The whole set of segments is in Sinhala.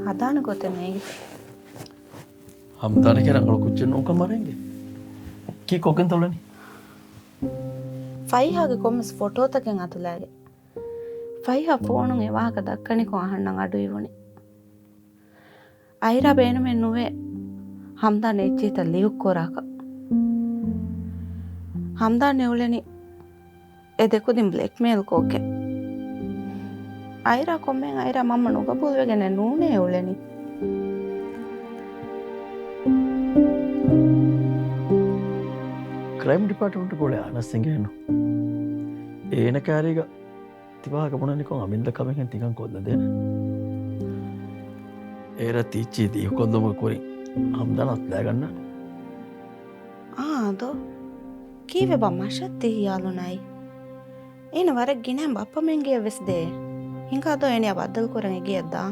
हदान गोते नहीं हम ताने के रंगों कुछ नौका मारेंगे की कोकन तोड़नी फ़ाइहा के कोमस फोटो तक इंगा तुलागे फ़ाइहा फोन में वाह का दक्कनी को आहन नंगा डुईवनी आयरा बेन में नुवे हमदा नेची तल्लीउ कोराका हमदा नेउलेनी ए देखो दिन ब्लैकमेल कोके आयरा कोमें आयरा मम्मा नुगा बुलवेगेने नूने एउलेनी क्राइम डिपार्टमेंट कोले आना सिंगेनो एना कार्यागा तिवाह का बुनाने को अमिंदा कमेंगे तिगां को देना एरा तीची दी को दो मकोरी हम दाना तलागन्ना दो कीवे बम्माशत्ती यालो नाई इन वरक गिने बाप्पा मेंगे वेस दे हिंगा दो एने बदल कोरंगे गियद्दा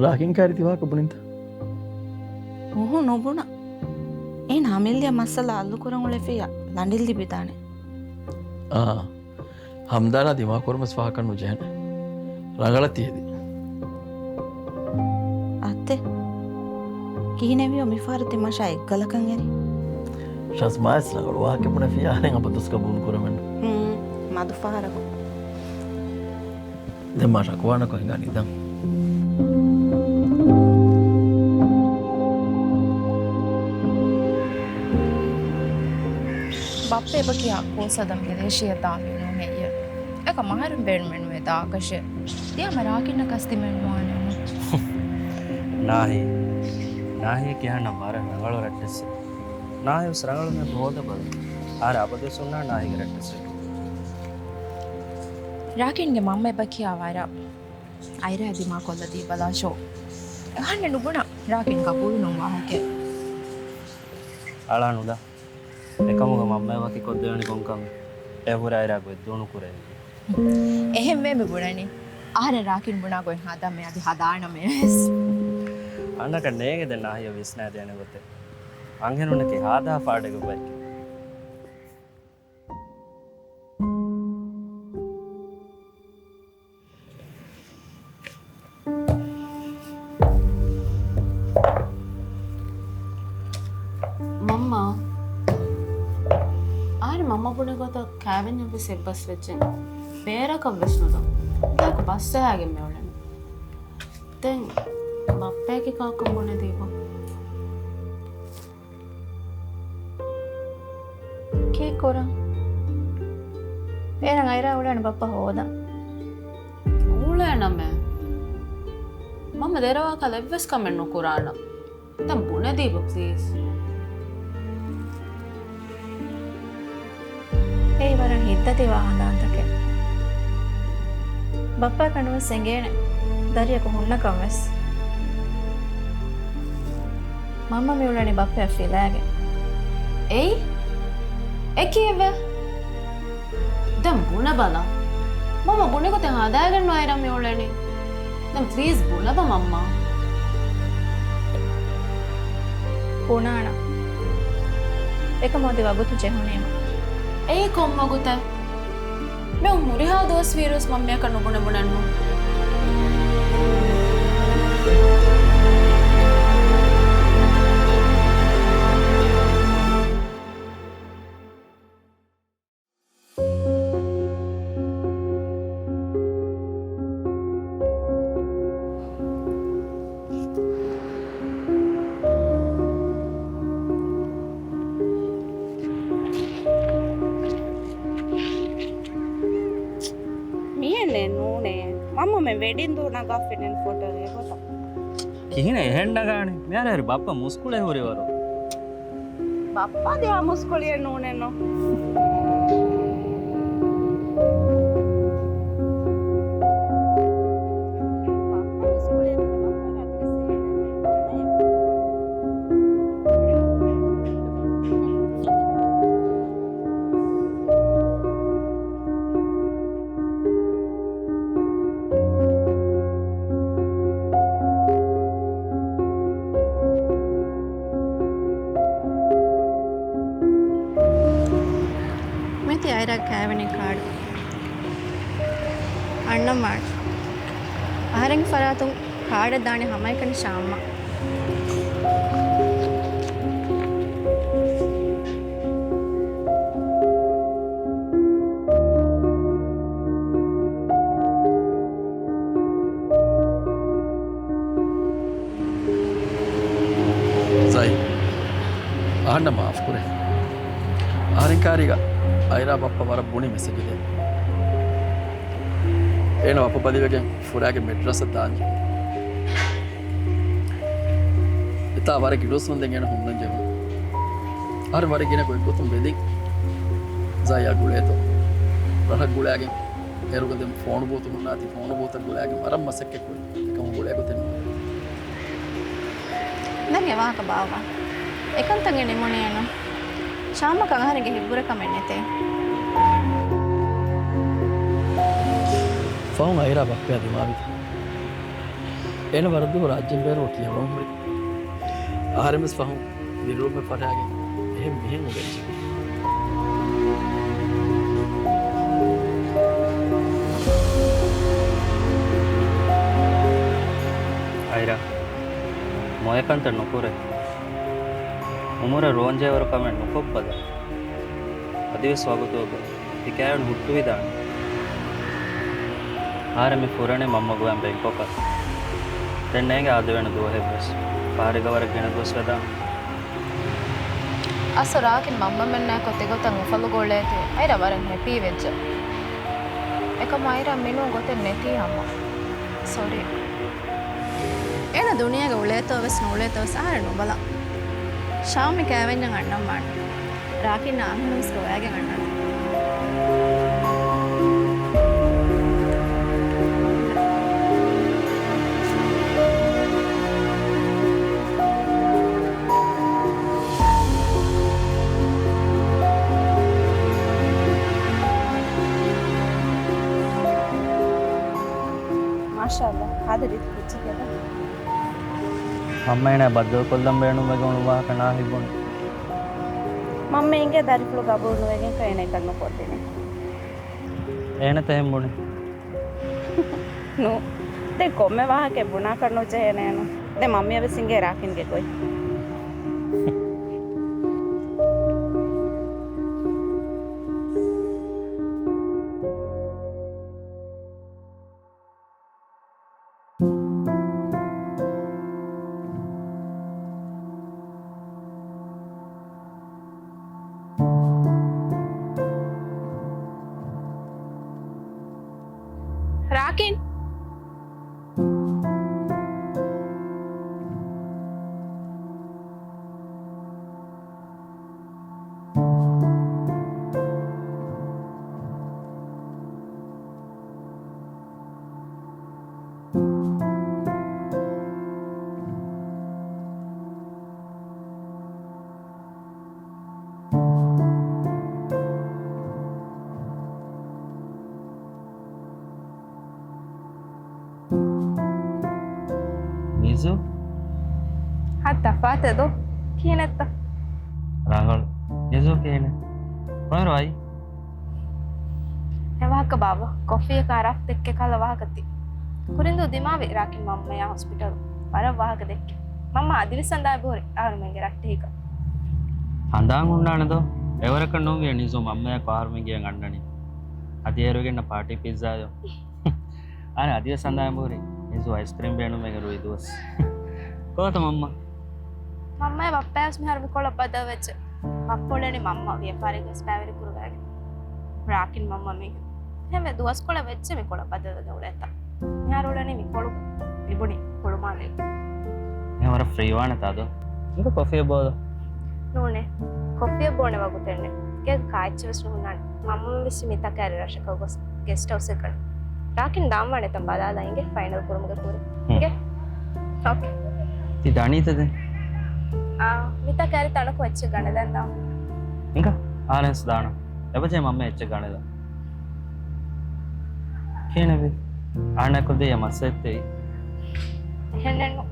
राकिंग कारी तिवाह का बुनिंता ओहो नोबुना इन हमिलिया मसाला आलू कोरंगुले फिया लंडिल दी बिताने हमदाना दिमाग और मसवाह करनु जहन रंगलती है आते कीने भी मिफारती मशा एक गलकंगेनी शस मास लगल वाह के पुने फिया आने अब तो कबूल करमन मादुफारा को दे माशा को आना को हिंगा निदम बाप्पे बकिया को सदम के देशिया तामिनो है ये एक माहर बेडमेंट में दाकश दिया मराकी न कस्ती में माने नाही क्या नंबर रंगल रट्टस नाही उस रंगल में बहुत बल आर आपदे सुनना नाही रट्टस राकिन के मम्मे बकिया वारा आयरा दिमाग को लदी बला शो हन्ने नुगुना राकिन का पूरी नो वाह के आला नुदा එකමුග මම්මවකි කොද්දවනි කොංකම එහුරයිරා ගොයි දුණු කුරේ එහෙම මේ බුණනේ ආර රාකින් බුණා ගොයි හදා මේ අදි හදාන මේස් අන්නක නේගෙ දෙන්න ආය විස්නා දෙන ගොතේ අංගෙනුනකේ හදා පාඩක බයි मम्मा मम्मा पुणे को तो कैबिन पे से बस वेचे पेरा कब वेचनो तो तक बस से आगे में उड़ने तें बाप्पे के का को पुणे दीपो के कोरा पेरा गायरा उड़ने बाप्पा होदा उड़ना मैं मम्मा देरवा का लेवस का मेनू कोराना तम पुणे दीपो प्लीज ඒ වරන් හිතති වාහනාන්තකේ බප්පා කනුව සෙංගේන දරියක හොන්න කමස් මම්ම මෙවලනේ බප්පා ෆිලාගේ එයි එකේව දම් බුණ බල මම බුණ කොට හදාගන්න අයරම් මෙවලනේ දම් ප්ලීස් බුණ බ මම්මා පුනාන එක මොදි වගුතු ජෙහුනේම ඒ කොම්මගුත මේ මුරිහා දෝස් වීරස් මම්මිය කනු බුණ බුණන්නු वेडिंग दो ना गाफिन फोटो ये होता කිහින එහෙන්න ගානේ මෙයාලා හරි බප්පා මුස්කුලේ හොරේ වරෝ बाप्पा दिया मुस्कुलिए नूने नो කෑවෙන කාඩ් අන්න මාඩ් ආරෙන් ෆරාතුන් කාඩ දානේ හමයි කන ශාම්මා සයි ආන්න මාෆ් කරේ ආරෙන්කාරික අයිරා බප්පා වර බුණි මෙසේජ් දෙන්න එනවා අප පදිවගෙන් ෆුරාගේ මෙඩ්‍රස් දාන්න ඉතා වර කිලෝස් වන්දෙන් එන හොම්දන් ජෙව අර වර ගෙන කොයි කොතුම් බෙදින් සයි අගුලේතෝ රහ ගුලාගෙන් එරුගදෙන් ෆෝන් බෝතුම් නාති ෆෝන් බෝත ගුලාගෙන් වරම් මසෙක් එක්ක එකම ගුලේ ගොතෙන් දැන් එවාක බාවා එකන්තගේ නෙමොනේ යන ශාම්මා කංහරගේ හිබුර කමෙන් නැතේ ෆෝන් අයිරා බප්පා දිමාවිත එන වරදු රාජ්‍යෙන් බේරෝ කියවම් හරි ආරෙමස් ෆහම් දිරුම ෆටාගේ එහෙම මෙහෙම වෙච්ච ಐರಾ ಮೊಯಕಂತ ನುಕುರೆ ಉಮರ ರೋಂಜೆವರು ಕಮೆಂಟ್ ನುಕೊಪ್ಪದ ಅದೇ ಸ್ವಾಗತ ತಿಕ್ಯಾಯನ್ ಹುಟ್ಟುವಿದಾಣ ආරමි ෆුරණේ මම්මගුවන් බැංකොක දෙන්නේගේ ආද වෙන දුවහෙ බස් පාරිගවර ගෙන ගොස් වෙදා අසරාකින් මම්ම මෙන්න කොතේ ගොතන් උෆල ගෝලේති අයිර වරන් හැපි වෙච්ච එකම අයිර මිනු ගොතේ නැති අම්මා සෝරි එන දුනියගේ උලේතෝ වෙස් නෝලේතෝ සාර නොබල ශාමි කෑවෙන්න ගන්නම් මාන්න රාකින් ආහනස් ගෝයාගේ ගන්නම් ಮಾಶಾಅಲ್ಲಾ ಆದ ರೀತಿ ಹೆಚ್ಚಿಗೆಲ್ಲ ಅಮ್ಮ ಏನ ಬದ್ದು ಕೊಲ್ಲಂ ಬೇಣು ಮಗನು ವಾಕನಾ ಹಿಬುನ್ මම ඉංගේ දරිපුළු ගබුණු වගෙන් කයන එකක් නොකොටිනේ ඒන තෙම්බුනේ නෝ දෙ කොම්මේ වාහකේ බුණා කරනු ජයනේන දෙ මම්මිය විසින්ගේ රාකින්ගේ කොයි ರಾಕಿನ್ මිසු ಹತ್ತ ಫಾತದು ಕೀನತ್ತ ರಾಂಗಳು ಯಜೋ ಕೇನೆ ಕೊನರು ಆಯಿ ಎವಾಕ ಬಾಬಾ ಕಾಫಿ ಕಾರಾಫ್ ತೆಕ್ಕೆ ಕಾಲ ವಾಹಕತಿ ಕುರಿಂದು ದಿಮಾವಿ ರಾಕಿ ಮಮ್ಮಯ ಹಾಸ್ಪಿಟಲ್ ವರ ವಾಹಕ ದೆಕ್ಕೆ ಮಮ್ಮ ಅದಿವಿಸಂದಾ ಬೋರೆ ಆರು ಮಂಗೆ ರಟ್ಟಿ ಹೀಗ ಅಂದಾಂಗ್ ಉಂಡಾಣದು ಎವರಕ ನೋಂಗೆ ನಿಜು ಮಮ್ಮಯ ಕಾರು ಮಂಗೆ ಗಂಡಣಿ ಅದೇರುಗೆ ನ ಪಾರ್ಟಿ ಪಿಜ್ಜಾಯೋ ಅರೆ ಅದಿವಿಸಂದಾ ಬೋರೆ ನಿಜು ಐಸ್ ಕ್ರೀಮ್ ಬೇಣು ಮೇಗೆ ರುಯಿ ದೋಸ್ ಕೋತ ಮಮ್ಮ ಮಮ್ಮ ಬಪ್ಪಾಸ್ ಮೆ ಹರ್ವಿ ಕೊಳ ಬದ ವೆಚ್ ಬಪ್ಪೊಳೆನಿ ಮಮ್ಮ ವ್ಯಾಪಾರಿಗೆ ಸ್ಪಾವರಿ ಕುರುಗಾಗೆ ರಾಕಿನ್ ಮಮ್ಮ ಮೇಗೆ ಹೆಮೆ ದುವಸ್ ಕೊಳ ವೆಚ್ ಮೆ ಕೊಳ ಬದ ದೌಳೆತ ಯಾರೋಳನಿ ಮಿ ಕೊಳು ಇಬುನಿ ಕೊಳು ಮಾಲೆ ಅವರ ಫ್ರೀ ವಾಣತಾದು ಇಂಕ ಕಾಫಿ ಬೋದು ನೋನೆ ಕಾಫಿ ಬೋಣೆ ವಾಗುತ್ತೆನೆ ಕೆ ಕಾಯ್ಚ ವಸ್ನು ಹುನ್ನಾನೆ ಮಮ್ಮ ವಿಸಿ ಮಿತ ಕ್ಯಾರಿ ರಶಕ ಗೊಸ್ ಗೆಸ್ಟ್ ಹೌಸ್ ಕಣ ರಾಕಿನ್ ದಾಮ್ ಮಾಡೆ ತಂ ಬದಾದ ಹಿಂಗೆ ಫೈನಲ್ ಕುರುಮಗ ಕೂರಿ ಹಿಂಗೆ ಓಕೆ ತಿ ದಾಣಿತದೆ ಆ ಮಿತ ಕ್ಯಾರಿ ತಣಕು ವಚ್ಚ ಗಣದಂದ ಇಂಕ ಆರೆನ್ಸ್ ದಾಣ ಎಬಜೆ ಮಮ್ಮ ಹೆಚ್ಚ ಗಣದ ಕೇನವಿ ಆಣಕುದೆ ಮಸೆತ್ತೆ ಹೆಣ್ಣೆಣ್ಣು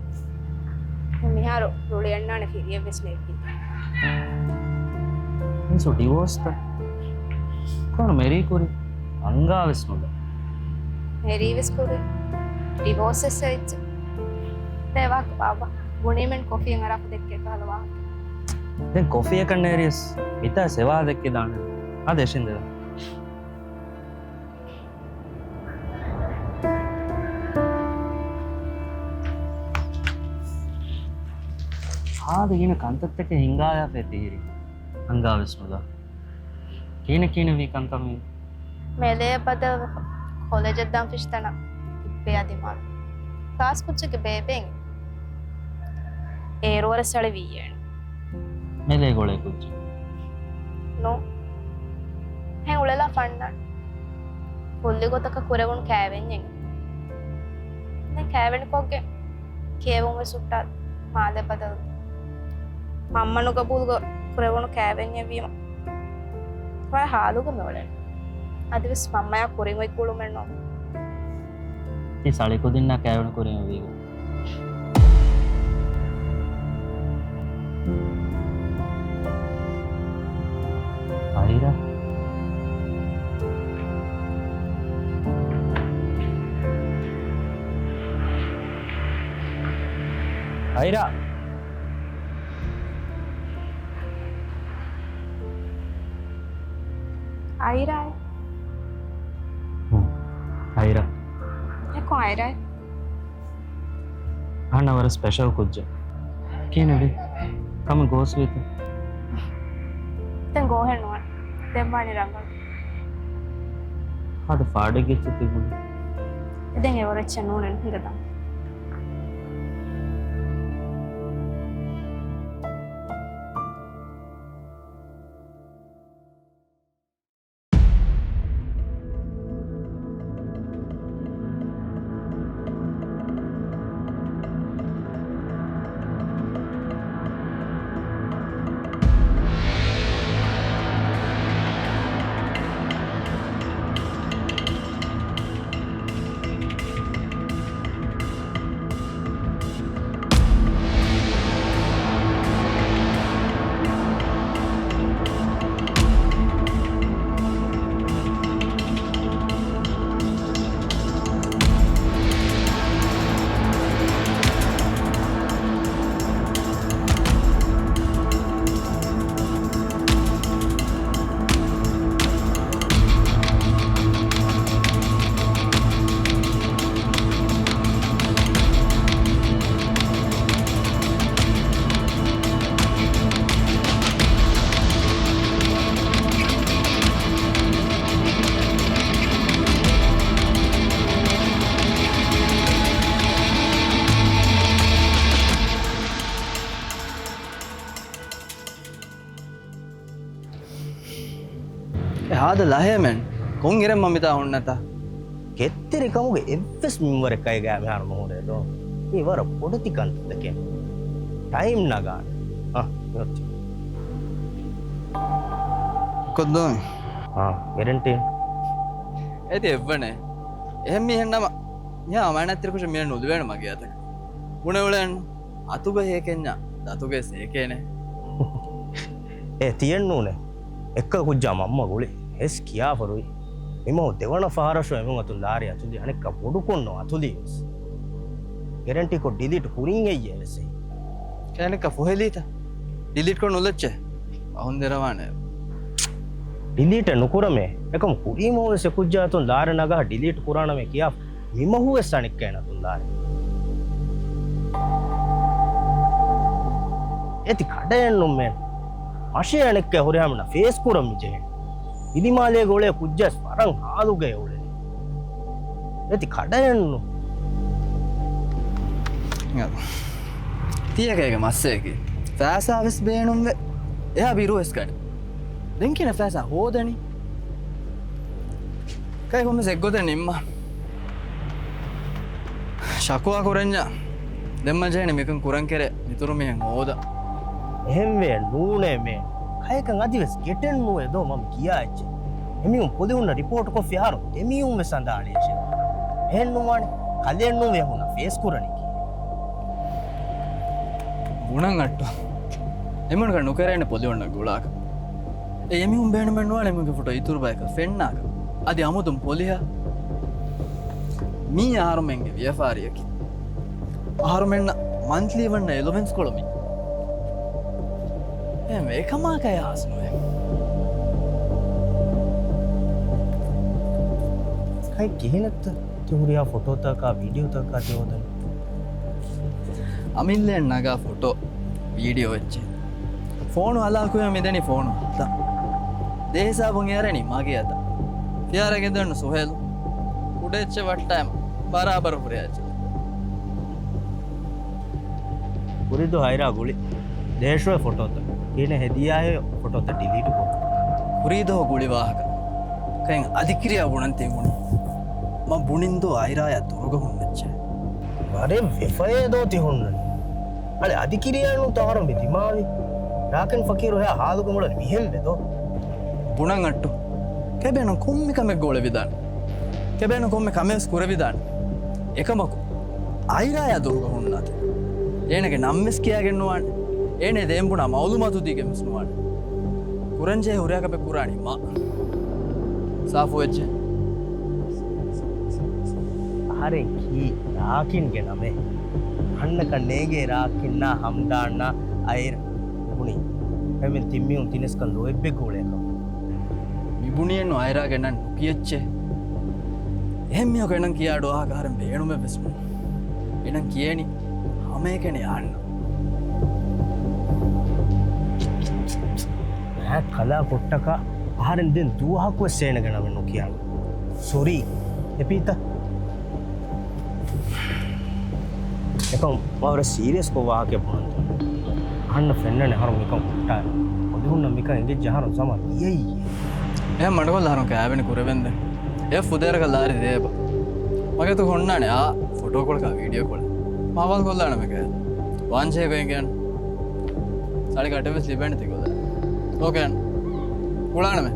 ಮಿಹಾರು ರೋಳಿ ಅಣ್ಣಾನೆ ಹಿರಿಯ ಬಿಸ್ನೆ ಇಕ್ಕಿ ಇನ್ಸು ಡಿವೋರ್ಸ್ ತ ಕೋನ ಮೇರಿ ಕುರಿ ಅಂಗಾ ವಿಸ್ನುದ ಮೇರಿ ವಿಸ್ಕುರಿ ಡಿವೋರ್ಸಸ್ ಆಯ್ತು ದೇವಾಕ ಬಾಬಾ ಗುಣಿಮೆಂಟ್ ಕಾಫಿ ಹಂಗಾರ ಹಾಕೋದಕ್ಕೆ ಕಾಲವಾ දැන් කොෆිය කන්න ඇරියස් ඉතා සෙවා දෙක්කේ දාන්න ආදේශින්ද ආදගෙන කන්තත් එක හිංගායා පෙතිහිරි අංගා විස්මුදා කීන වී කන්තම මෙලේ පද කොලෙජ් දම් ෆිෂ්තන ඉපේ අදිමාන ක්ලාස් පුච්චක බේබෙන් ඒරවර සැල වීයන මෙලේ ගොලේ කුච්ච නෝ හැ උලලා ෆන්නන් පොල්ලි ගොතක කුරවුන් කෑවෙන්යෙන් දැන් කෑවෙන කොක්ගේ කියවුම සුට්ටත් මාදේ පද මම්මනු කබුල්ග කුරවුණු කෑවෙන්ය වීම වර හාලුග මෙවලෙන් අදිවිස් මම්මයා කුරින් වෙයි කුළු මෙන්නෝ ති සලිකු දින්න කෑවන කුරින් වීග අයිරා අයිරා අයිරායි අයිරා එක්කො අයිරායි අනවර ස්පෙෂල් කුජ්ජ කියනවේ කම ගෝස් වෙත දැන් ගෝහෙන්නවා දෙම්මානි රංගන අද පාඩ ගෙච්ච තිබුණ ඉතින් ඒ වරච්ච නෝනෙන් හිඟදා ಹಾದ ಲಹೇಮೆನ್ ಕೊಂಗಿರೆ ಮಮ್ಮಿತಾ ಉಣ್ಣತ ಕೆತ್ತಿರಿ ಕමුಗೆ ಎವ್ವೆಸ್ ಮಿಂವರೆ ಕೈಗೆ ಯಾರು ನೋಡೇದು ಇವರ ಪೊಡತಿ ಕಂತದಕ್ಕೆ ಟೈಮ್ ನಗಾಣ ಇವತ್ತು ಕೊದ್ದು ಗ್ಯಾರಂಟಿ ಐತಿ ಎವ್ವನೆ ಎಮ್ಮಿ ಹೆಣ್ಣಮ ಯಾ ಮಾಣತ್ತಿರ ಕುಶ ಮೇಣ ಉದುವೇಣ ಮಗೆ ಆತ ಗುಣವಳೆನ್ ಅತುಗ ಹೇಕೆನ್ನ ಅತುಗೆ ಸೇಕೇನೆ තියන්නූනේ එක්ක කුජ්ජාම අම්ම ගොලේ එස් කියා ෆරුයි එම දෙවන ෆාරෂෝ එම අතු ලාරි අතුදි අනෙක්ක පොඩු කොන්නෝ අතුදි ගැරන්ටි කො ඩිලීට් කුරින් එයලසේ කැලක ෆොහෙලීත ඩිලීට් කො නොලච්ච අහුන් දරවානේ ඩිලීට් නුකුරමේ එකම කුරීමෝ සකුජ්ජාතුන් ලාර නගා ඩිලීට් කුරානමේ කියා මිමහුව සනික්ක එන තුන් ලාරි එති කඩයන්නුම් මේ අශයනෙක්ක හොරයාමන ෆේස් කුරම් මිජේ ඉදිමාලේ ගොලේ කුජ්ජස් වරං හාලුගේ උලේ ඇති කඩයන්නු තියකයක මස්සයකි ෆෑසාවෙස් බේනුම්ව එයා බිරුවස්කඩ දෙංකින ෆෑසා හෝදනි කයි කොම සෙක්ගොත නිම්ම ශකුවා කුරංජා දෙම්ම ජයන මෙකන් කුරන් කෙර මිතුරුමියෙන් හෝද එහෙම්වේ නූනේ මේ කයකන් අදිවස් ගෙටෙන්නු එදෝ මම කියාච්ච එමියුම් පොදි උන්න රිපෝට් කො ෆියාරු එමියුම් මෙ සඳාලියච එහෙන්නුවානේ කලෙන්නු වේ හුන ෆේස් කුරණිකි ගුණන් අට්ට එමනක නොකරන්න පොදි උන්න ගුලාක එමියුම් බේනමෙන්වා එමගේ ෆොට ඉතුරු බයක ෆෙන්නාක අධි අමුතුම් පොලිහ මී ආරුමෙන්ගේ ව්‍යාපාරියකි ආරුමෙන්න මන්ත්ලී වන්න එලොවෙන්ස් කොළමි මේකමාකය ආසනුවේ කයි ගෙහෙනත්ත තුහුරියා ෆොටෝතකා වීඩියෝතකා තියෝදන අමිල්ලෙන් නගා ෆොටෝ වීඩියෝ වෙච්චේ ෆෝනු අලාකුය මෙදැනි ෆෝනු අත දේසාබුන් යාරණි මගේ අත යාරගෙදන්න සොහෙල් උඩෙච්ච වට්ටෑම බරාබර පුරයාච පුරිදු හයිරා ගුලි දේශුව ෆොටෝත කියන හෙදියාය ෆොටෝත ඩිලීට් කො පුරීදෝ ගුලිවාහක කැන් අධික්‍රියා ගුණන්තේ ගුණ ම බුණින්දෝ අයිරාය දුරග හුන්නච්ච වරේ වෙෆයේදෝ තිහුන්නන අල අධිකිරියානු තවරම් බෙදිමාවි රාකන් ෆකීරු හැ හාදුකමුල විහෙම් වෙදෝ බුණන් අට්ටු කැබැන කොම්මිකමෙක් ගෝල විදාන්න කැබැන කොම්ම කමස් කුර විදාන්න එකමකු අයිරාය දුරග හුන්නත ඒනක නම්මස් කියාගෙන්නුවන් ඒනේ දේම්බුණ මවුදු මතුදීක මිස්නුවන් කුරංජය හුරයකප කුරාණි මා සාෆු වෙච්ච හරි කී රාකින්ගේ නමේ අන්නක නේගේ රාකින්න හම්දාන්න අයිර ගුණි එමෙන් තිම්මියුන් තිනස්කන් ලොෙබ්බෙ ගෝලයක විබුණියෙන් අයිරා ගැනන් නොකියච්චේ එහෙම්මියෝ ගැනන් කියාඩෝ ආකාරෙන් බේනුම වෙස්මු එනම් කියේනි හම එකන යන්න කලා කොට්ටක ආරෙන් දෙන් දුවහකුව සේනගෙනව නොකියාව සොරී එපීත එකම් මවර සීරියස් කොවාහක පුනන්ත අන්න ෆෙන්නන හරු මිකම් කොට්ටාය ඔදුන්න මික එගේ ජහරු සම යයි එය මඩකොල් හරු කෑවෙන කුරවෙන්ද එය ෆුදේරක ලාරි දේබ මගේතු හොන්නානේ ආ ෆොටෝ කොල්ක වීඩියෝ කොල මවල් කොල්ලානමක වාංචයකයගෙන් සඩි කටවෙස් ලිබැන තිකොද ඕකයන් පුලානම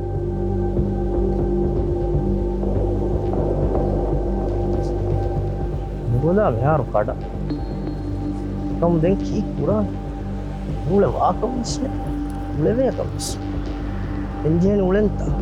ගොදා මෙයාරු කඩ එකම් දැන් කී කුරා මුල වාකම්ස්න මුලවේකම්ස් එන්ජින උලෙන්තා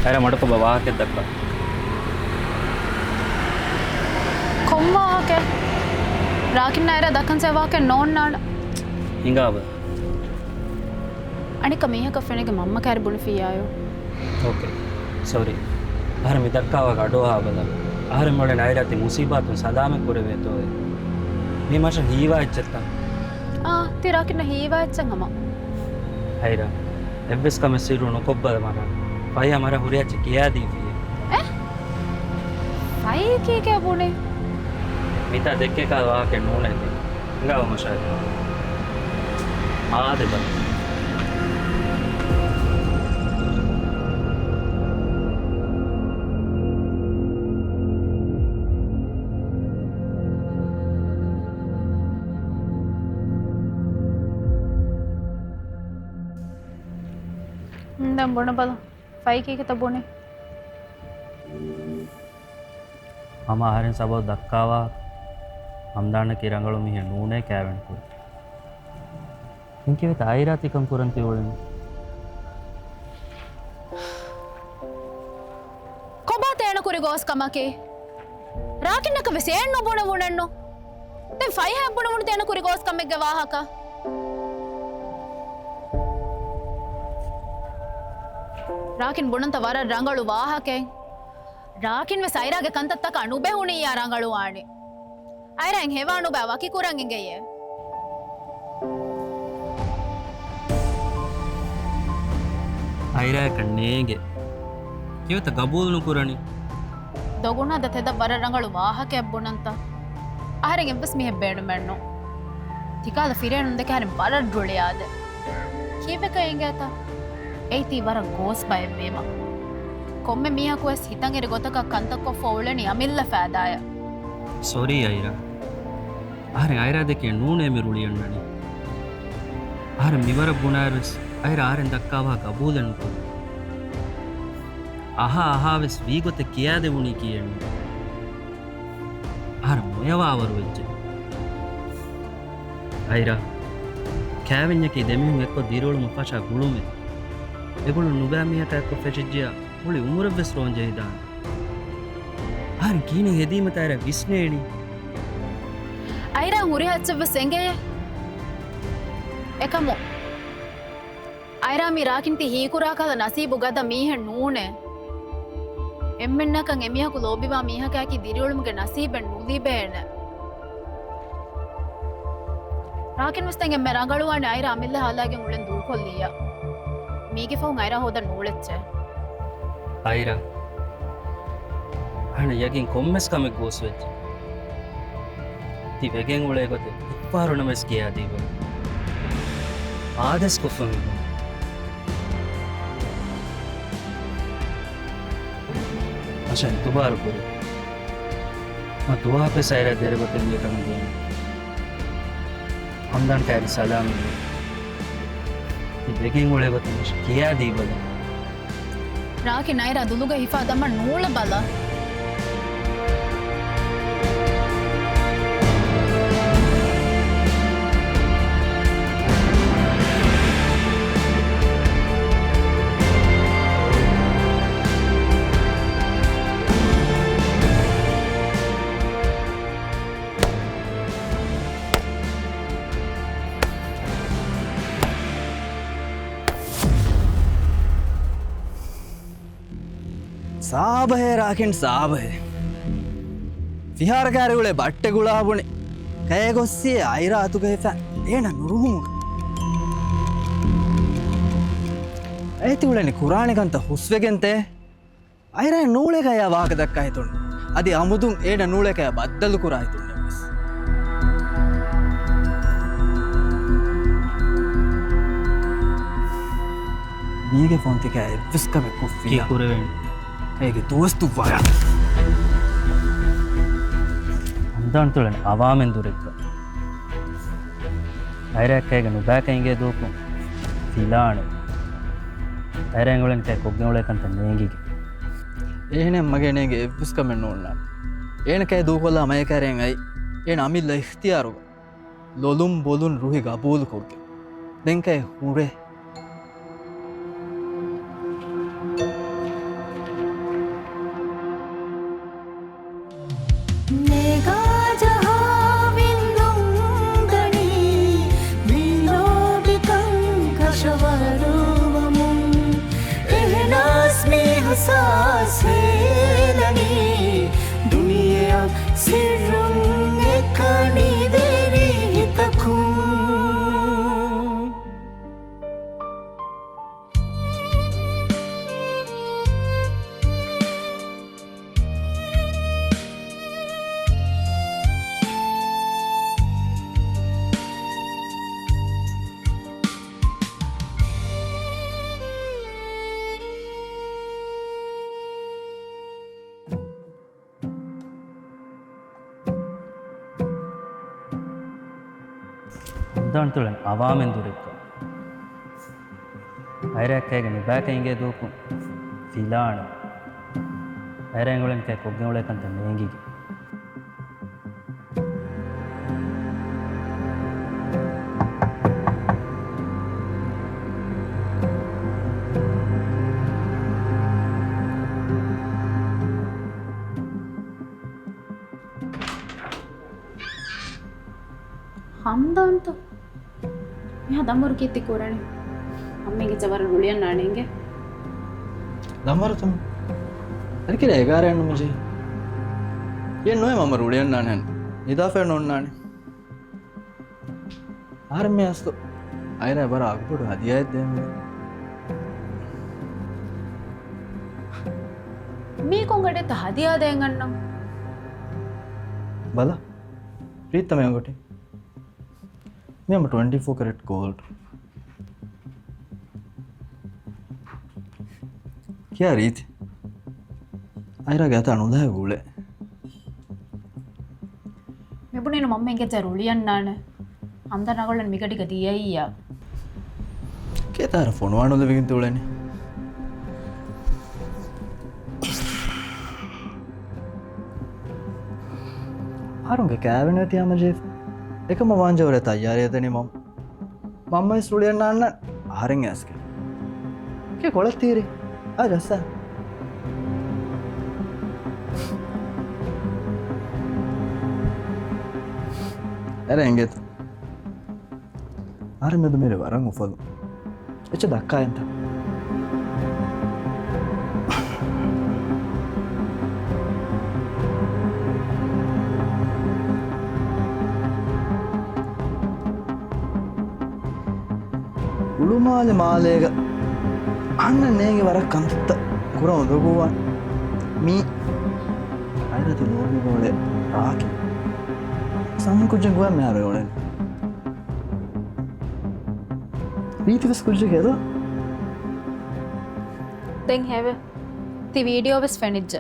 අර මඩක බවාහකෙත් දක්වා කොම්මාහකෙ රාකින්න අයර දකන් සේවාකෙ නෝන්නාන හිඟාව අනික මේහක ෆෙනගේ මම්ම කැරිබුණ ෆියායෝ ಓಕೆ ಸಾರಿ ಆಹಾರ ಮಿದಕ್ಕಾವ ಅಡೋ ಹಾಬದ ಆಹಾರ ಮೊಳೆ ನಾಯಿರಾತಿ ಮುಸೀಬಾತು ಸದಾಮೆ ಕುರವೇತೋ ನೀ ಮಾಷ ಹೀವಾ ಇಚ್ಚತ್ತ ತಿರಾಕಿನ ಹೀವಾ ಇಚ್ಚಂಗಮ್ಮ ಹೈರ ಎವ್ವೆಸ್ ಕಮೆ ಸಿರುಣು ಕೊಬ್ಬದ ಮರ ಪೈ ಮರ ಹುರಿಯಾಚಿ ಕಿಯಾ ದೀವಿಯೆ ಪೈ ಕೀಕೆ ಬುಣೆ ಮಿತಾ ದೆಕ್ಕೆ ಕಾ ವಾಕೆ ನೂನೆ ದಿ ಹಿಂಗಾವ ಮಶಾದ ಆದೆ ಬರ බොන බල ෆයිකක තබොනේ මම ආහාරෙන් සබව දක්කාවා හම්දාන කිරංගලු මිහ නූනේ කෑවෙන්කු ಇಂಕಿವೆ ತಾಯಿರಾತಿಕಂ ಕುರಂತಿ ಒಳನು ಕೊಬಾತೇಣ ಕುರಿಗೋಸ್ ಕಮಕೆ ರಾಕಿನ್ನಕ ವಿಸೇಣ್ಣು ಬುಣ ಬುಣಣ್ಣು ತೆ ಫೈ ಹಬ್ಬುಣ ಬುಣ ತೇಣ ಕುರಿಗೋಸ್ ಕಮ್ಮೆಗೆ ವಾಹಕ ರಾಕಿನ್ ಬುಣಂತ ವರ ರಂಗಳು ವಾಹಕೆ ರಾಕಿನ್ ವೆ ಸೈರಾಗೆ ಕಂತತ್ತಕ ಅಣುಬೆ ಹುಣಿಯ ರಂಗಳು ಆಣಿ ಐರಂಗ್ ಹೆವಾಣು ಬೆ ವಕಿ ಕುರಂಗಿಂಗೆಯೆ ಐರಾ ಕಣ್ಣೇಗೆ ಇವತ್ತ ಗಬೂಲ್ನು ಕುರಣಿ ದೊಗುಣದ ತೆದ ವರ ರಂಗಳು ವಾಹಕೆ ಹಬ್ಬುಣಂತ ಆಹರೆಗೆ ಎಂಬಸ್ ಮಿ ಹೆಬ್ಬೇಡು ಮೆಣ್ಣು ತಿಕಾದ ಫಿರೇಣುಂದಕ್ಕೆ ಹರೆ ಬರ ಡುಳಿಯಾದೆ ಕೀವೆಕ ಹೆಂಗೇತ ಐತಿ ವರ ಗೋಸ್ ಬಯಬೇಮ ಕೊಮ್ಮೆ ಮೀಹಕು ಎಸ್ ಹಿತಂಗೆರೆ ಗೊತ್ತಕ ಕಂತಕ್ಕೊ ಫೌಳಣಿ ಅಮಿಲ್ಲ ಫಾದಾಯ ಸಾರಿ ಐರಾ ආරෙන් අයිරා දෙකේ නූනේ මිරුලියන්නනි ආර මිවර බුණාරස් අයිරා ආරෙන් දක්කාවා කබූලන්කු අහාවෙස් වීගොත කියා දෙවුණි කියන්නේ ආර මොයවාවරු වෙච්ච අයිරා කෑවෙන්යකි දෙමිහුන් එක්කො දිරෝළුම පශා ගුළුමෙ එගොළු නුබෑමියට එක්කො ෆෙචිජ්ජිය මුළි උමුරවෙස් රෝන්ජෙහිදාන ආර කීන හෙදීමත අයිර විස්නේනි ಐರಾ ಹುರಿ ಹಚ್ಚವ ಸೆಂಗೆಯ ಎಕಮು ಐರಾ ಮಿ ರಾಕಿಂತಿ ಹೀಕುರಾಕದ ನಸೀಬು ಗದ ಮೀಹ ನೂನೆ ಎಮ್ಮೆನ್ನಕಂ ಎಮಿಹಕು ಲೋಬಿವಾ ಮೀಹಕಾಕಿ ದಿರಿಯುಳುಮುಗೆ ನಸೀಬೆನ್ ನುದಿಬೇನೆ ರಾಕಿನ್ ವಸ್ತಂಗೆ ಎಮ್ಮೆ ರಂಗಳುವಾಣೆ ಐರಾ ಅಮಿಲ್ಲ ಹಾಲಾಗೆ ಉಳೆನ್ ದೂಳ್ಕೊಲ್ಲಿಯ ಮೀಗೆ ಫೌಂ ಐರಾ ಹೋದ ನೂಳೆಚ್ಚೆ ಐರಾ ಹಣ ಯಗಿನ್ ಕೊಮ್ಮೆಸ್ ಕಮೆಗ್ ಗೋಸ್ವೆಚ್ಚೆ වෙගෙන් උලේ ගොත ඉක්පාරුණ මෙස් කියා දීව ආදස් කොෆම් අෂන් තුබාරු පුර මා දුවා පෙ සයිර දෙර ගොතෙන් යකම දෙන හම්දන් කෑරි සලාම් වෙගෙන් උලේ ගොත මෙස් කියා දීව ರಾಕಿ ನೈರಾ ದುಲುಗ ಹಿಫಾದಮ್ಮ ನೂಳ ಬಲ ಸಾಬ ಹೇ ರಾಕಿನ್ ಸಾಬ ಹೇ ವಿಹಾರಕಾರಿಗಳೇ ಬಟ್ಟೆಗುಳಾಬುಣೆ ಕೈಗೊಸ್ಸಿ ಐರಾ ಅತುಗ ಹೇ ಫ್ಯಾನ್ ಏನ ನುರುಮು ಐತಿಗುಳೇನಿ ಕುರಾಣಿಗಂತ ಹುಸ್ವೆಗೆಂತೆ ಐರಾ ನೂಳೆಗಾಯ ವಾಗದಕ್ಕ ಆಯ್ತುಂಡು ಅದಿ ಅಮುದು ಏನ ನೂಳೆಗಾಯ ಬದ್ದಲು ಕುರ ಆಯ್ತುಂಡು ನೀಗೆ ಫೋನ್ ತಿಕ್ಕೆ ಎಬ್ಬಿಸ್ಕಬೇಕು ಕೀ ಕುರವೇಣಿ ಹೇಗೆ ದೋಸ್ತು ವಾಯ ಅಂದಾಣ್ತುಳನೆ ಅವಾಮೆಂದುರೆಕ್ಕ ಐರ್ಯಾಕೈಗೆ ನುಬಾಕೈಂಗೆ ದೂಕು ಫಿಲಾಣೆ ಐರ್ಯಾಂಗುಳನ್ ಕೈ ಕೊಗ್ಗೆವುಳಕಂತ ನೇಂಗಿಗೆ ಏನೇ ಮಗೇನೆಗೆ ಎಬ್ಬಿಸ್ಕಮೆನ್ ನೋಡ್ ನಾನು ಏನ ಕೈ ದೂಕೊಲ್ಲ ಮಯಕಾರೇಂ ಐ ಏನ ಅಮಿಲ್ಲ ಇಖ್ತಿಯಾರುಗ ಲೊಲುಂ ಬೊಲುನ್ ರುಹಿಗ ಅಬೂಲು ಕೊಗ್ಗೆ ದೆನ್ ಕೈ ಹುರೆ ಅಂದಾಣ್ತುಳನೆ ಅವಾಮೆಂದುರೆಕ್ಕ ಐರ್ಯಾಕೈಗೆ ನುಬಾಕೈಂಗೆ ದೂಕು ಫಿಲಾಣೆ ಐರ್ಯಾಂಗುಳನ್ ಕೈ ಕೊಗ್ಗೆವುಳಕಂತ ನೇಂಗಿಗೆ ಹಮ್ದ ಅಂತ ಯಾ ದಮ್ಮರು ಕೀರ್ತಿ ಕೂರಣಿ ಅಮ್ಮಿಗೆ ಜವರ ಹುಳಿಯನ್ನ ನಾಣಿಂಗೆ ದಮ್ಮರು ತಮ್ಮ ಅದಕ್ಕೆ ಎಗಾರ ಹೆಣ್ಣು ಮುಜೆ ಏನು ನೋಯ್ ಮಮ್ಮ ರುಳಿಯನ್ ನಾನು ನಿದಾಫೆ ನೋಡ್ ನಾನು ಆರಮ್ಮೆ ಅಸ್ತು ಐರ ಬರ ಆಗ್ಬಿಡು ಅದಿಯಾ ಇದ್ದೆ ಮೀ ಕೊಂಗಡೆ ಹದಿಯಾದ ಹೆಂಗಣ್ಣ ಬಲ ಪ್ರೀತಮೆ ಒಂಗೊಟ್ಟಿ మేము 24 క్యారెట్ గోల్డ్ क्या रीत आयरा गया था अनुदा है गुले මෙබුනේ ನೀನು ಮಮ್ಮೆಗೆ ಜರುಳಿಯನ್ನಾನ ಅಂದ ನಗೊಳ್ಳನ್ ಮಿಗಡಿಗ ದಿಯಯ್ಯ ಕೇತಾರ ಫೋನ್ ಮಾಡೋದು ಬಿಗಿಂತುಳೇನೆ ආරුන්ගේ කෑවෙන ඇති අමජේ එකම වාංජවර තයාරයතන මම්මයි සුලියන්න අන්න ආරෙන් ඇස්ක කොළත් තීරේ රස්ස ඇර එගෙත් ආරමද මෙර වරන් උපලු එච්ච දක්කායන්ට උළුමාලෙ මාලයක අන්න නේගේ වරක් කන්තත්ත කුර හොඳකුවන් මී අයිරති ලෝබිගෝලෙ රාකි සම්කුච්චකුවන් මෑරෝලෙන් වීතිවස් කුච්ච කෙද දැන් හැව ති වීඩියෝ වෙස් ෆැනිජ්ජ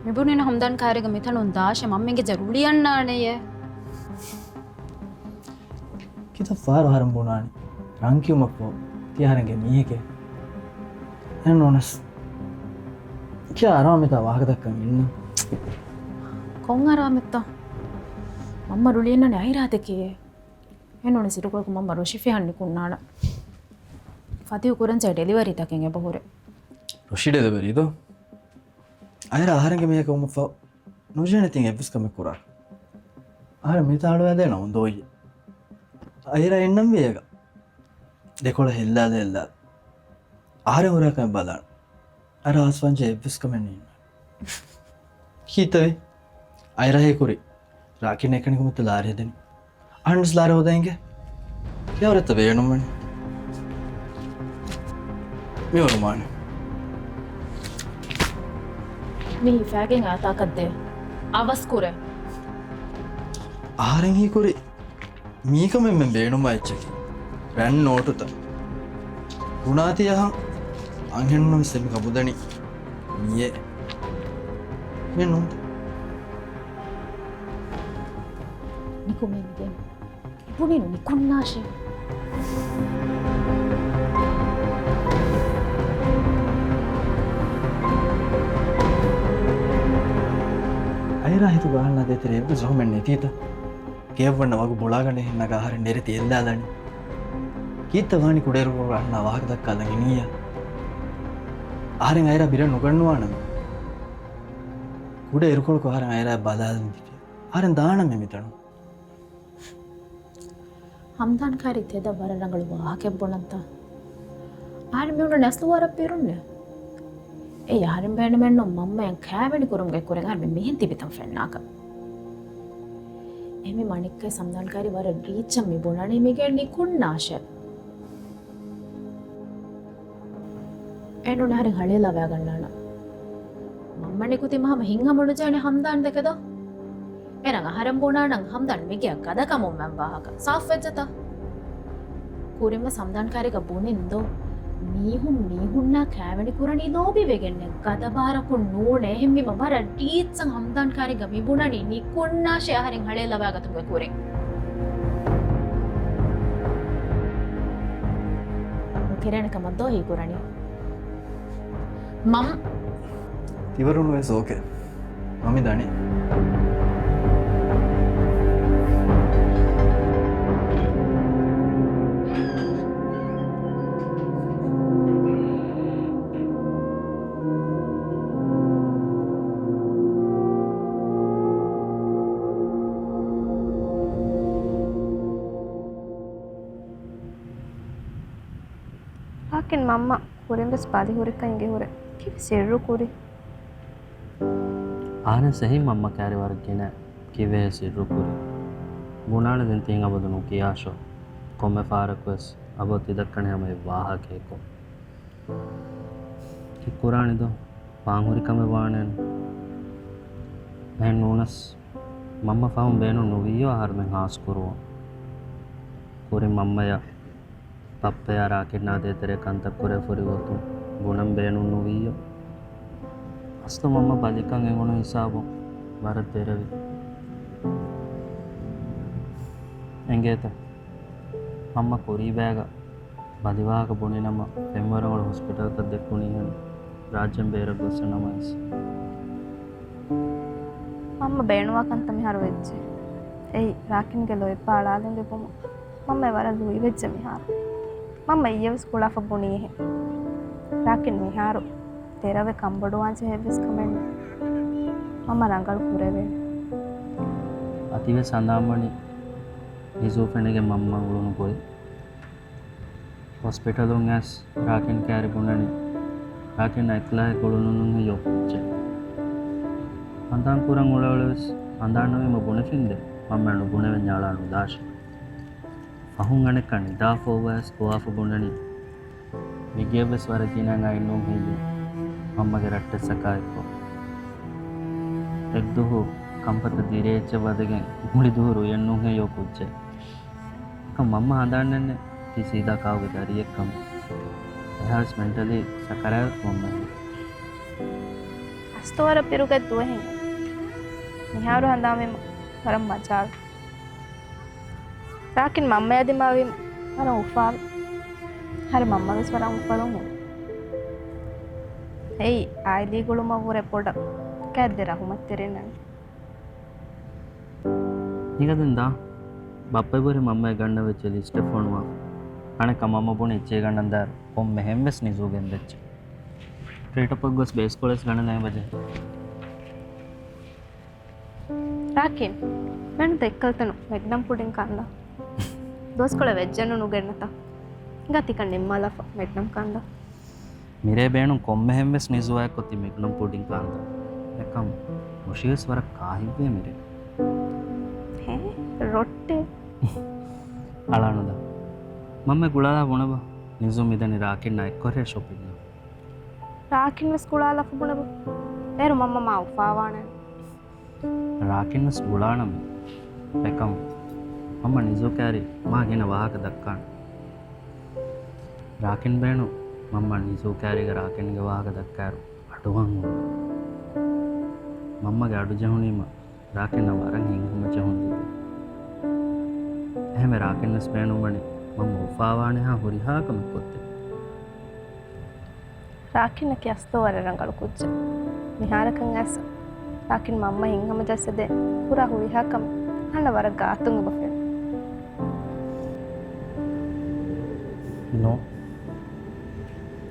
මිබුණන හම්දන් කාරක මිතනුන් දාශ මම්මගේ ජරුලියන්නානය කිත ෆාර හරම් බුණානි රංකිවමක්කෝ තියාරගේ මීක එ නොනස් කිය අරාමිතා වාහකදක්කම ඉන්න කොන් අරාමිත්තා මම්ම රුලියන්නන අයිරාතකයේ එනොන සිරුකොක මම්ම රුෂිෆයහන්නිකුන්නාන ෆතිව කුරන්චයි ඩෙලිවරි තකින් එබහුර රුෂිඩෙදබරීද අයර ආහරගේ මේක උම නොජනතින් එවිස්කම කුරා ආර මිතාඩුව ඇදේ නොවන් දෝයි අයිර එන්නම් වේක දෙකොළ හෙල්ලාද එල්ලා ආර හොරකම බලන්න අර ආස්වංච එවිස්කමෙන්න්න හිතවේ අයිරහෙකුරි රාකින එකනිකුමත ලාරයදන අන්ස් ලාර හෝදයින්ගේ යවරත්ත වේනුමන මෙවරුමාන මිහි ෆෑගෙන් ආතාකක්දේ අවස්කුර ආරෙහිකුරි මීකමෙන් බේනුම එච්චකි රැන් නෝටුත ගුණාතියහම් අංහෙන්නම් සෙමි කබුදනි මිය මෙනු නිකුමෙන්ගෙන් පුනිනු නිකුන්නාශය අයිරා හිතු ගහන්න දෙතර එබ සොහමෙන් නැතිීත කියවන්න වගු බොලාගන්න එන්න ගහර නෙරති එල්ලාදනි කීත්තවානි කුඩෙරුවන්න වාහකදක් කලගෙනීය ආරෙන් අයිර බිර නොගන්නවා නම කුඩ එරුකොල් කොහර අයිර බදාදිට ආරෙන් දාන මෙමිතනු හම්දාන්කාරි තෙද වරරඟಳು වාහකෙබ්බොනಂತ ආරමියුන නැස්ලුවර පිරුන්න ඒ ಯಾರಿන් බෑනමෙන්න මම්මයන් කෑවෙනි කුරුම්ගේ කුරෙන් ආරමෙ මෙහෙන් තිබිතම් ෆෙන්නාක එමෙ මණික්කේ සම්දාන්කාරි වර රීච්චම් මිබුණානේ මේගේ නිකුන්නාශ එනුන හරි හලේ ලවයා ගන්නාන මම්මනිකුති මහම හිංහමුණු ජානේ හම්දාන් දෙකද එරං අහරම් බොනානං හම්දාන් මිගයක් ගදකමුම් මම් වාහක සාෆ් වෙච්චත කුරින්ම සම්දාන්කාරික බුනින්දෝ මීහුන්නා කෑවැනි කුරණි දෝබි වෙගෙන්නේ ගදබාරකු නූනේ හිම්මිම වර ටීත්සං හම්දාන්කාරික මිබුණනි නිකුන්නාශය අහරින් හලේ ලවයා ගතුගේ කුරෙන් කිරණකමද්දෝ හි කුරණි මම ඉවරුණු වෙ සෝක මමි දනේ ಹಾಕಿನ ಮಮ್ಮ ಹುರಿಂಬಸ್ ಬಾದಿ ಹುರಿಕ ಹಿಂಗೆ ಹುರೆ ಕಿವಿ ಸೆರ್ರು ಕೂರಿ ආන සෙහි මම්ම කෑරිවරගෙන කිවේ සිරුකුරි ගුණානදෙන් තියෙන් අබදනු කියාශෝ කොම්ම පාරක්වස් අබොත් ඉදක්කන යමයි වාහකයකෝ කිකුරානිද පාංහුරිකම වානයන් මෙන් නූනස් මම්ම ෆවුම් බේනු නොවීයෝ ආහරමෙන් හාස්කුරුව කුරි මම්මය ಪಪ್ಪೆಯಾರಾಕಿಡ್ನಾದೆ ತೆರೆ ಕಂತಕ್ಕುರೆ ಫುರಿವತ್ತು ಗುಣಂ ಬೇನು ನುವಿಯೋ ಅಸ್ತು ಮಮ್ಮ ಬಲಿಕಂಗೆ ಗುಣ ಹಿಸಾಬು ಬರತ್ತೇರವಿ ಎಂಗೇತ ಅಮ್ಮ ಕೊರಿ ಬ್ಯಾಗ ಬದಿವಾಕ ಬುಣಿ ನಮ್ಮ ಪೆಮ್ಮರಗಳ ಹಾಸ್ಪಿಟಲ್ ಕದ್ದೆ ಕುಣಿಯನ್ನು ರಾಜ್ಯಂ ಬೇರೆ ಗೊಸ ನಮಸ್ මම බේනුවකන්ත මිහාර වෙච්ච එයි රාකින්ගේ ලොයි පාලාලෙන්ගේ පොම මම වර ලුයි වෙච්ච මිහාර මම ඊයවස් කුලා ෆබුණී හේ රාකින් මිහාරු තෙරවේ කම්බඩු වංච හෙවිස් කමෙන් මම රංගල් කුරේ අතිව සඳාමණි නිසෝෆෙනගේ මම්ම උළුණු පොයි හොස්පිටලුන් ඇස් රාකින් කෑරි පුණනි රාකින් ඇක්ලා කොළුණුන් යොක්ච අන්තාන් කුරන් උලවලස් අන්දානවෙම බොනෆින්ද මම්මනු ගුණවෙන් ඥාලානු දාශ අහුන් අනෙකනි දාෆෝවස් කොආෆ බොන්නනි විගේබස් වරකිනන් අයින්නුම් හිදු මම්මගේ රට්ට සකායකෝ එක්දුහු ಕಂಪತ ದಿರೇಚ ಬದಗೆ ಮುಳಿದೂರು ಎಣ್ಣುಗೆ ಯೋಕುಚ್ಚೆ ಮಮ್ಮ ಆದಾಣ್ಣನೆ ತಿ ಸೀದಾ ಕಾವುಗೆ ದಾರಿಯ ಕಮ್ ಹ್ಯಾಸ್ ಮೆಂಟಲಿ ಸಕರಾಯ ಮಮ್ಮ ಅಸ್ತವರ ಪಿರುಗೆ ದುವೆ ಹೆಂಗ ನಿಹಾರು ಹಂದಾಮೆ ವರಂ ಮಜಾಲ್ ರಾಕಿನ್ ಮಮ್ಮ ಯದಿ ಮಾವಿ ವರ ಉಫಾವಿ ಹರ ಮಮ್ಮಗೆ ಸ್ವರ ಉಫಲೋಮು ಏಯ್ ಆಯ್ಲಿಗಳು ಮವು ರೆಪೋರ್ಟ್ ಕದ್ದಿರ ಹುಮತ್ತಿರೇನ ಈಗದಿಂದ ಬಪ್ಪೈಬರಿ ಮಮ್ಮ ಗಂಡ ವೆಚ್ಚ ಲಿಸ್ಟ್ ಫೋನ್ ಮಾ ಅಣಕ ಮಮ್ಮ ಬುಣ ಇಚ್ಚೆ ಗಂಡಂದಾರ ಒಮ್ಮೆ ಹೆಮ್ಮೆಸ್ ನಿಜೂಗೆಂದೆಚ್ಚ ಕ್ರೀಟಪಗ್ಗೋಸ್ ಬೇಸ್ಕೊಳಸ್ ಗಂಡನ ಬಜೆ ರಾಕಿನ್ ನಾನು ತೆಕ್ಕಲ್ತನು ಮೆಗ್ನಂ ಪುಡಿಂಗ್ ಕಾಂದ ದೋಸ್ಕೊಳ ವೆಜ್ಜನ್ನು ನುಗೆಣ್ಣತ ಗತಿ ಕಣ್ಣಿಮ್ಮಲಫ ಮೆಗ್ನಂ ಕಾಂದ ಮಿರೇ ಬೇಣು ಕೊಮ್ಮೆ ಹೆಮ್ಮೆಸ್ ನಿಜುವಾಯ ಕೊತ್ತಿ ಮೆಗ್ನಂ ಪುಡಿಂಗ್ ಕಾಂದ ಯಾಕಂ ಮುಷಿಯಸ್ ವರ ಕಾಹಿವೆ ಮಿರೇ ಹೇ ರೊಟ್ಟೆ ಅಳಾಣದ ಮಮ್ಮೆ ಗುಳಾಲ ಬುಣಬ ನಿಜು ಮಿದನಿ ರಾಕಿನ್ ಎಕ್ಕೊರೆ ಶೋಪಿಂಗ್ ರಾಕಿನ್ ವೆಸ್ ಗುಳಾಲ ಬುಣಬ ಏರು ಮಮ್ಮ ಮಾ ಉಫಾವಾಣೆ ರಾಕಿನ್ ವೆಸ್ ಗುಳಾಣಮ ಯಾಕಂ ಮಮ್ಮ ನಿಜು ಕ್ಯಾರಿ ಮಾಗಿನ ವಾಹಕ ದಕ್ಕಾಣ ರಾಕಿನ್ ಬೇಣು ಮಮ್ಮ ನಿಜು ಕ್ಯಾರಿಗೆ ರಾಕಿನ್ಗೆ ವಾಹಕ ದಕ್ಕಾರು ಅಡುವಂಗು ಮಮ್ಮಗೆ ಅಡು ಜಹುಣಿಮ ರಾಕಿನ ವರಂ ಹಿಂಗುಮ ಜಹುಂದಿದೆ එහෙම රාකින් වෙස් බේණු වනේ මම උපාවානේ හා හොරිහාකම කොත්තේ ರಾಕಿನ್ ಕೆ ಅಸ್ತವರ ರಂಗಳು ಕುಚ್ಚ ನಿಹಾರಕಂ ಅಸ ರಾಕಿನ್ ಮಮ್ಮ ಹಿಂಗಮ ಜಸದೆ ಪುರಾ ಹುರಿಹಾಕಂ ನನ್ನ ವರ ಗಾತುಂಗ ಬಫೆ ನೋ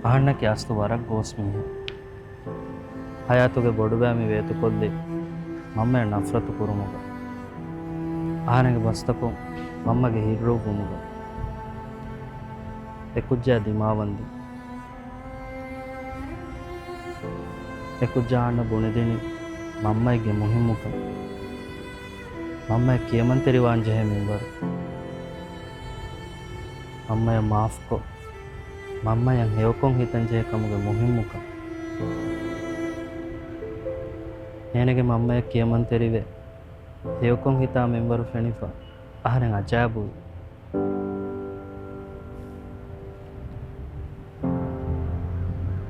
ಆಹಣ್ಣಕ್ಕೆ ಅಸ್ತು ವರ ಗೋಸ್ಮಿ ಹಯಾತುಗೆ ಬೊಡುಬ್ಯಾಮಿ ವೇತು ಕೊದ್ದೆ ಮಮ್ಮ ನಫರತು ಕುರುಮುಗ ಆಹನೆಗೆ ಬಸ್ತಕು ಮಮ್ಮಗೆ ಹಿರೋ ಗುಮುಗ ಎಕುಜ್ಜಾ ದಿಮಾವಂದಿ ಎಕುಜ್ಜಾ ಅಣ್ಣ ಬುಣಿದಿನಿ ಮಮ್ಮಗೆ ಮುಹಿಮುಖ ಮಮ್ಮ ಕೇಮಂತರಿ ವಾಂಜೆ ಮೆಂಬರ್ ಮಮ್ಮಯ ಮಾಫ್ಕೊ ಮಮ್ಮಯ ಹೇವಕೊಂ ಹಿತಂಜೆ ಕಮಗೆ ಮುಹಿಮುಖ ಏನಗೆ ಮಮ್ಮಯ ಕೇಮಂತರಿವೆ ಹೇವಕೊಂ ಹಿತಾ ಮೆಂಬರು ಫೆಣಿಫಾ aharen ajabu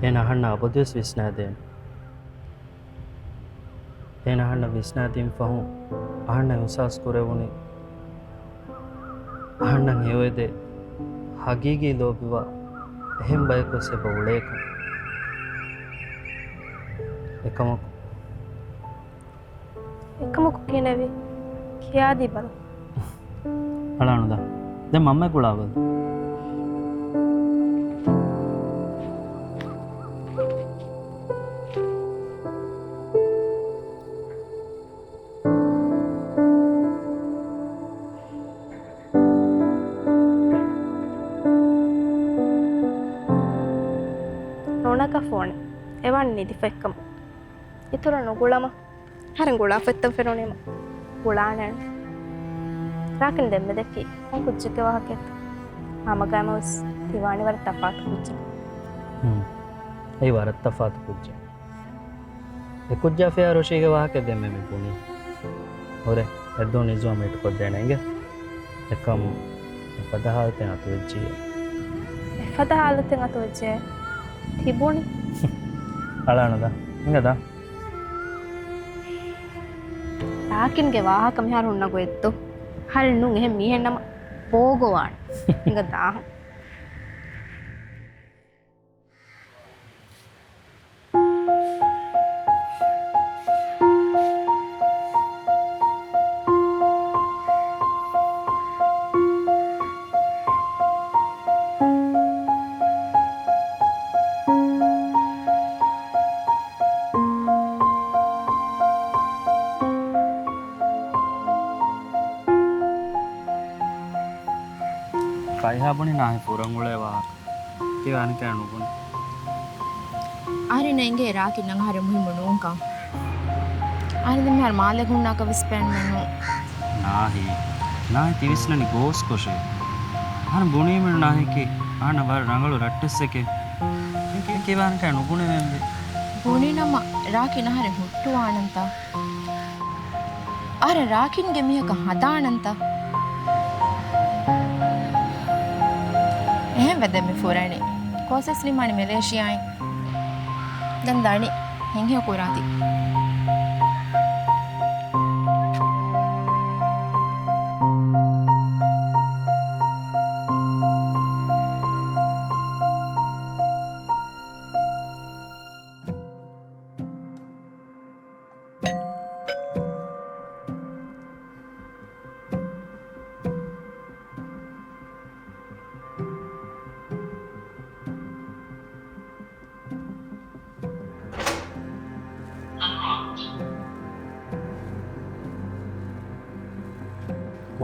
ena hanna abodus visnaden ena hanna visnadim fahu ahanna usas kurevuni ahanna hewede hagigi lobiwa ehem bayko se bawleka එකමක කෙනෙවි කියාදී බල ಅಳಾಣದ ದೆ ಮಮ್ಮೆ ಗುಳಾವದು නොනක ෆෝන් එවන් නිදි ෆෙක්කම ඉතුර නොගුලම හරන් ගුලා ෆෙත්තම් ෆෙනෝනෙම ගුලානන් ರಾಕಿನ್ ದೆಮ್ಮೆದಕ್ಕಿ ಅವ್ನು ಕುಚ್ಚಕ್ಕೆ ವಾಹಕೆತ್ತು ಆಮಗಾಮಸ್ ದಿವಾಣಿ ವರ ತಫಾತ್ ಕುಚ್ಚ ಐ ವರ ತಫಾತ್ ಕುಚ್ಚ ಎ ಕುಜ್ಜ ಫಿಯಾ ರೋಶಿಗೆ ವಾಹಕೆ ದೆಮ್ಮೆ ಮೆ ಪುನಿ ಹೊರೆ ಎದ್ದೋ ನಿಜೋ ಮೇಟ್ ಕೊದ್ದೇಣೆಂಗೆ ಎಕಮ್ ಫದಹಾಲ್ತೆ ಅತು ವೆಜ್ಜಿ ಫದಹಾಲ್ತೆ ಅತು ವೆಜ್ಜೆ ತಿಬೋಣಿ ಅಳಾಣದ ಹಿಂಗದ ರಾಕಿನ್ಗೆ ವಾಹಕ ಮಿಹಾರ ಹುಣ್ಣಗು ಎತ್ತು හරි නුන් එහෙම මීහෙන්නම පෝගෝවාන එක දාහ කයිහාපනි නාහි පුරංගුලේ වාහක කිවානික අනුගුණ ආරි නෙන්ගේ රාකි නං හරි මුහිම නෝංකම් ආරි දෙම හර මාලෙකුන්නාක විස්පෙන්නු නාහි නාහි තිවිස්නනි ගෝස් කොෂේ ආන බුණීමන නාහිකි ආන වර රංගලු රට්ටස්සකේ කිවානික අනුගුණ වෙන්දේ බොනි නම රාකි නහරි ಹುಟ್ಟುವಾನಂತ ಆರೆ ರಾಕಿನ್ಗೆ ಮಿಯಕ ಹದಾನಂತ එහෙම වෙදෙමි ෆොරණි කොසස් ලිමානි මැලේසියායි දැන් දානි හින්හිය කුරාති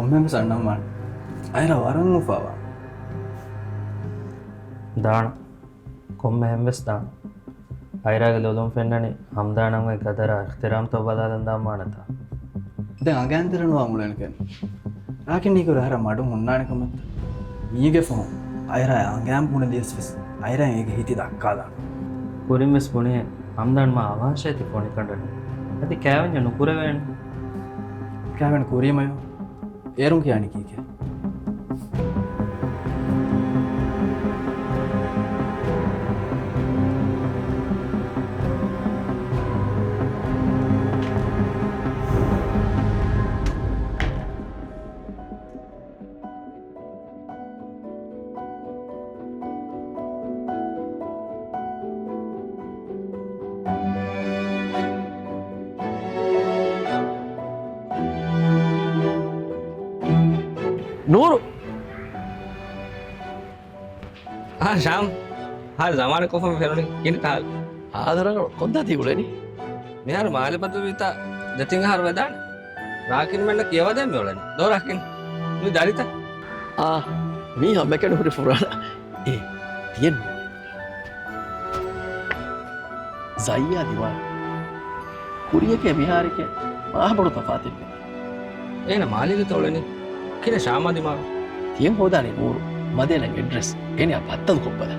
ಒಮ್ಮೆಮ್ಮೆ ಸಣ್ಣ ಮಾಡಿ ಆಯ್ರ ವರಂಗು ಪಾವ දාන කොම්ම හැම්වෙස් දාන අයිරාග ලොලුම් පෙන්නනි හම්දානම ගදර ඉතිරාම්තෝ බදාදන් දාමානතා දැන් අගෑන්තරනු අමුලනකන් රාකින් නිකර හර මඩු මුන්නානකමත් මීගේ ෆෝන් අයිරා අගෑම් පුන දියස්විස් අයිරා ඒගේ හිති දක්කාදා පුරින්වෙස් පුනේ හම්දාන්ම අවාශයති ෆෝනි කණ්ඩන ඇති කෑවන්ය නුකුරවෙන් කෑවෙන කුරීමයෝ ඒරුම් කියනි කීකේ නූරු हाँ शाम हाँ जमाने को फम फेरने किन ताल ආදරංග කොන්දා තිබුණේනි मैं यार माले पत्तू बीता जतिंग हार वेदान राकिन में ना किया वदे मेवलन दो राकिन मैं दारी था මේ හම්බකැන හොට පුරාණ ඒ තියෙන් සයියා දිවා කුරියක විහාරික මහබොඩු තපාතින්නේ ये ना माली के तोड़ने किन शाम दिमाग තියෙන් හෝදානේ නූරු මදේන එඩ්‍රස් එනේ අපත්තද කොප්පද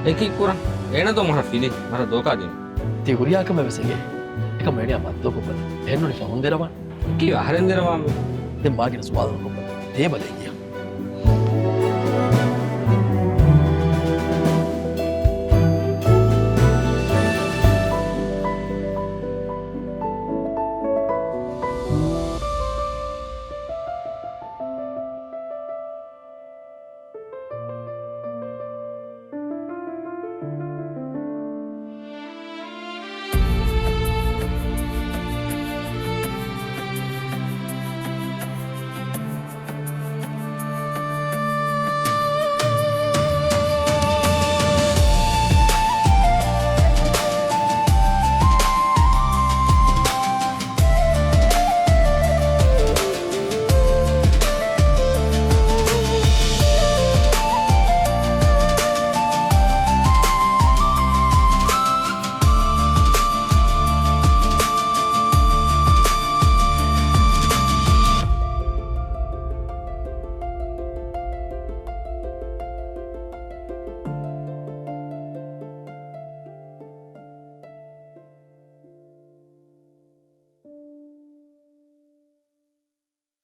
एक ही पूरा ये ना तो हमारा फीलिंग हमारा धोखा दिन ති කුරියාකම වෙසගේ එක මෙණිය මත්තද කොප්පද එන්නෝනේ ෆෝන් දෙරවන් की हरेंद्र माम දැන් බාගෙන සුවාද කොප්පද තේ බදේ